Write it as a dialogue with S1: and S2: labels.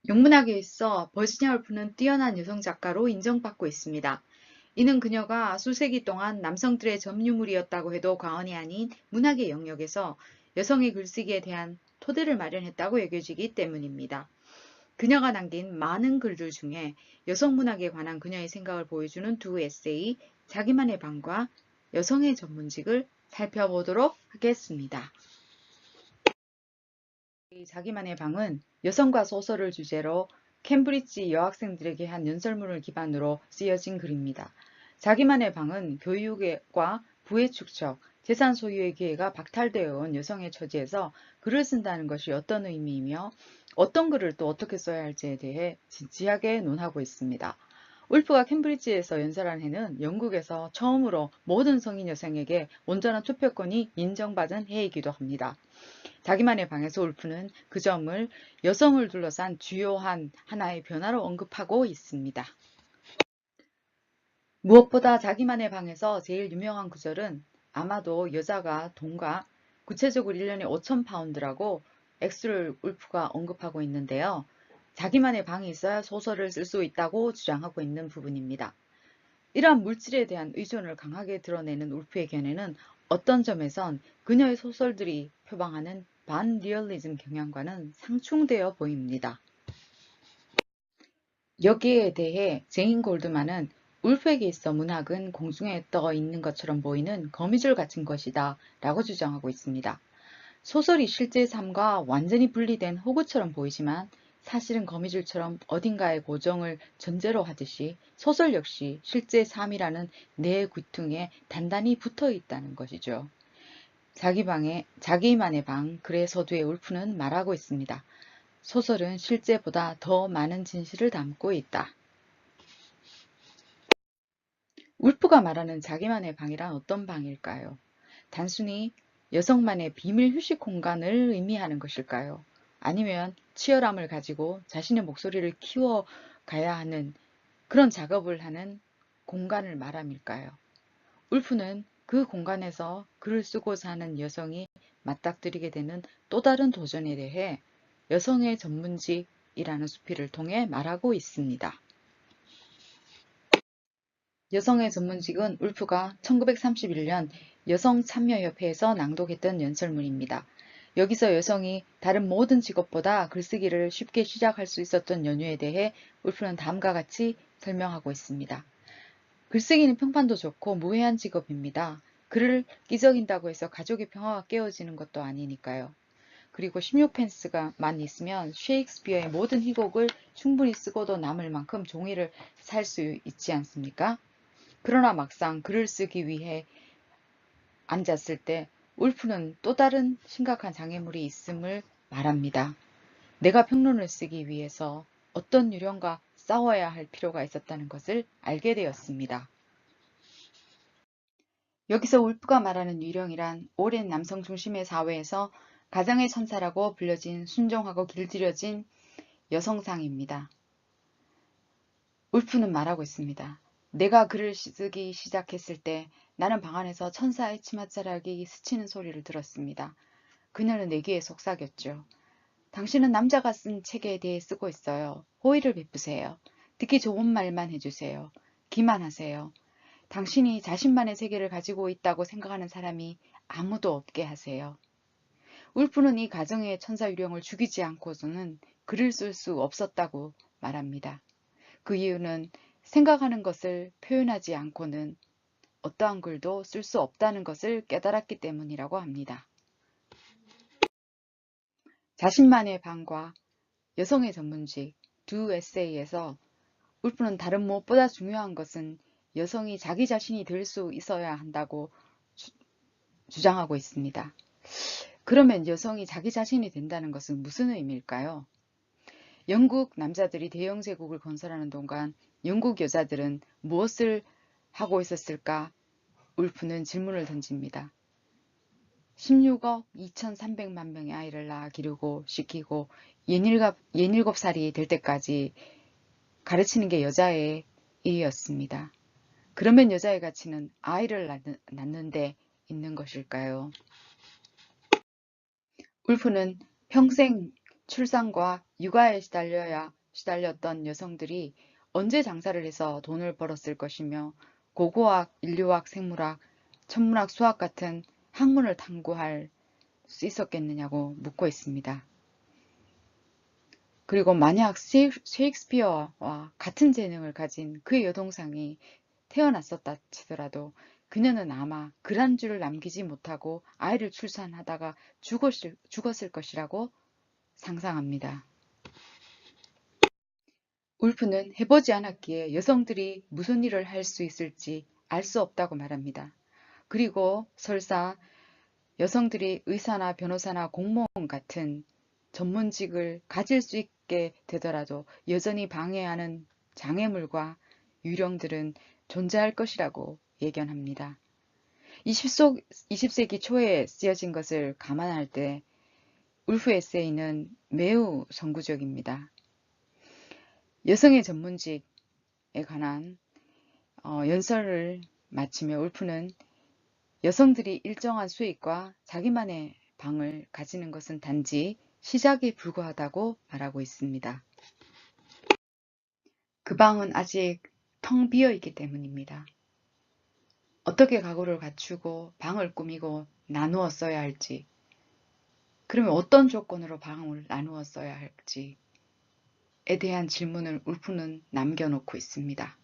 S1: 영문학에 있어 버지니아 울프는 뛰어난 여성 작가로 인정받고 있습니다. 이는 그녀가 수세기 동안 남성들의 점유물이었다고 해도 과언이 아닌 문학의 영역에서 여성의 글쓰기에 대한 토대를 마련했다고 여겨지기 때문입니다. 그녀가 남긴 많은 글들 중에 여성 문학에 관한 그녀의 생각을 보여주는 두 에세이, 자기만의 방과 여성의 전문직을 살펴보도록 하겠습니다. 자기만의 방은 여성과 소설을 주제로 캠브리지 여학생들에게 한 연설문을 기반으로 쓰여진 글입니다. 자기만의 방은 교육과 부의 축적, 재산 소유의 기회가 박탈되어 온 여성의 처지에서 글을 쓴다는 것이 어떤 의미이며 어떤 글을 또 어떻게 써야 할지에 대해 진지하게 논하고 있습니다. 울프가 캠브리지에서 연설한 해는 영국에서 처음으로 모든 성인 여성에게 온전한 투표권이 인정받은 해이기도 합니다. 자기만의 방에서 울프는 그 점을 여성을 둘러싼 주요한 하나의 변화로 언급하고 있습니다. 무엇보다 자기만의 방에서 제일 유명한 구절은 아마도 여자가 돈과 구체적으로 1년에 5,000파운드라고 액수를 울프가 언급하고 있는데요. 자기만의 방이 있어야 소설을 쓸 수 있다고 주장하고 있는 부분입니다. 이러한 물질에 대한 의존을 강하게 드러내는 울프의 견해는 어떤 점에선 그녀의 소설들이 표방하는 반리얼리즘 경향과는 상충되어 보입니다. 여기에 대해 제인 골드만은 울프에게 있어 문학은 공중에 떠 있는 것처럼 보이는 거미줄 같은 것이다 라고 주장하고 있습니다. 소설이 실제 삶과 완전히 분리된 호구처럼 보이지만 사실은 거미줄처럼 어딘가의 고정을 전제로 하듯이 소설 역시 실제 삶이라는 내 귀퉁이에 단단히 붙어 있다는 것이죠. 자기만의 방, 글의 서두에 울프는 말하고 있습니다. 소설은 실제보다 더 많은 진실을 담고 있다. 울프가 말하는 자기만의 방이란 어떤 방일까요? 단순히 여성만의 비밀 휴식 공간을 의미하는 것일까요? 아니면 치열함을 가지고 자신의 목소리를 키워가야 하는 그런 작업을 하는 공간을 말함일까요? 울프는 그 공간에서 글을 쓰고자 하는 여성이 맞닥뜨리게 되는 또 다른 도전에 대해 여성의 전문직이라는 수필을 통해 말하고 있습니다. 여성의 전문직은 울프가 1931년 여성참여협회에서 낭독했던 연설문입니다. 여기서 여성이 다른 모든 직업보다 글쓰기를 쉽게 시작할 수 있었던 연유에 대해 울프는 다음과 같이 설명하고 있습니다. 글쓰기는 평판도 좋고 무해한 직업입니다. 글을 끼적인다고 해서 가족의 평화가 깨어지는 것도 아니니까요. 그리고 16펜스가만 있으면 셰익스피어의 모든 희곡을 충분히 쓰고도 남을 만큼 종이를 살 수 있지 않습니까? 그러나 막상 글을 쓰기 위해 앉았을 때 울프는 또 다른 심각한 장애물이 있음을 말합니다. 내가 평론을 쓰기 위해서 어떤 유령과 싸워야 할 필요가 있었다는 것을 알게 되었습니다. 여기서 울프가 말하는 유령이란 오랜 남성 중심의 사회에서 가정의 천사라고 불려진 순종하고 길들여진 여성상입니다. 울프는 말하고 있습니다. 내가 글을 쓰기 시작했을 때 나는 방 안에서 천사의 치맛자락이 스치는 소리를 들었습니다. 그녀는 내 귀에 속삭였죠. 당신은 남자가 쓴 책에 대해 쓰고 있어요. 호의를 베푸세요. 듣기 좋은 말만 해주세요. 기만하세요. 당신이 자신만의 세계를 가지고 있다고 생각하는 사람이 아무도 없게 하세요. 울프는 이 가정의 천사 유령을 죽이지 않고서는 글을 쓸 수 없었다고 말합니다. 그 이유는 생각하는 것을 표현하지 않고는 어떠한 글도 쓸 수 없다는 것을 깨달았기 때문이라고 합니다. 자신만의 방과 여성의 전문직 두 에세이에서 울프는 다른 무엇보다 중요한 것은 여성이 자기 자신이 될 수 있어야 한다고 주장하고 있습니다. 그러면 여성이 자기 자신이 된다는 것은 무슨 의미일까요? 영국 남자들이 대영 제국을 건설하는 동안 영국 여자들은 무엇을 하고 있었을까? 울프는 질문을 던집니다. 16억 2,300만 명의 아이를 낳아 기르고 시키고 67살이 될 때까지 가르치는 게 여자의 일이었습니다. 그러면 여자의 가치는 아이를 낳는 데 있는 것일까요? 울프는 평생 출산과 육아에 시달렸던 여성들이 언제 장사를 해서 돈을 벌었을 것이며 고고학, 인류학, 생물학, 천문학, 수학 같은 학문을 탐구할 수 있었겠느냐고 묻고 있습니다. 그리고 만약 셰익스피어와 같은 재능을 가진 그의 여동생이 태어났었다 치더라도 그녀는 아마 글 한 줄을 남기지 못하고 아이를 출산하다가 죽었을 것이라고 상상합니다. 울프는 해보지 않았기에 여성들이 무슨 일을 할 수 있을지 알 수 없다고 말합니다. 그리고 설사 여성들이 의사나 변호사나 공무원 같은 전문직을 가질 수 있게 되더라도 여전히 방해하는 장애물과 유령들은 존재할 것이라고 예견합니다. 20세기 초에 쓰여진 것을 감안할 때 울프 에세이는 매우 선구적입니다. 여성의 전문직에 관한 연설을 마치며 울프는 여성들이 일정한 수익과 자기만의 방을 가지는 것은 단지 시작에 불과하다고 말하고 있습니다. 그 방은 아직 텅 비어 있기 때문입니다. 어떻게 가구를 갖추고 방을 꾸미고 나누어 써야 할지, 그러면 어떤 조건으로 방을 나누어 써야 할지에 대한 질문을 울프는 남겨놓고 있습니다.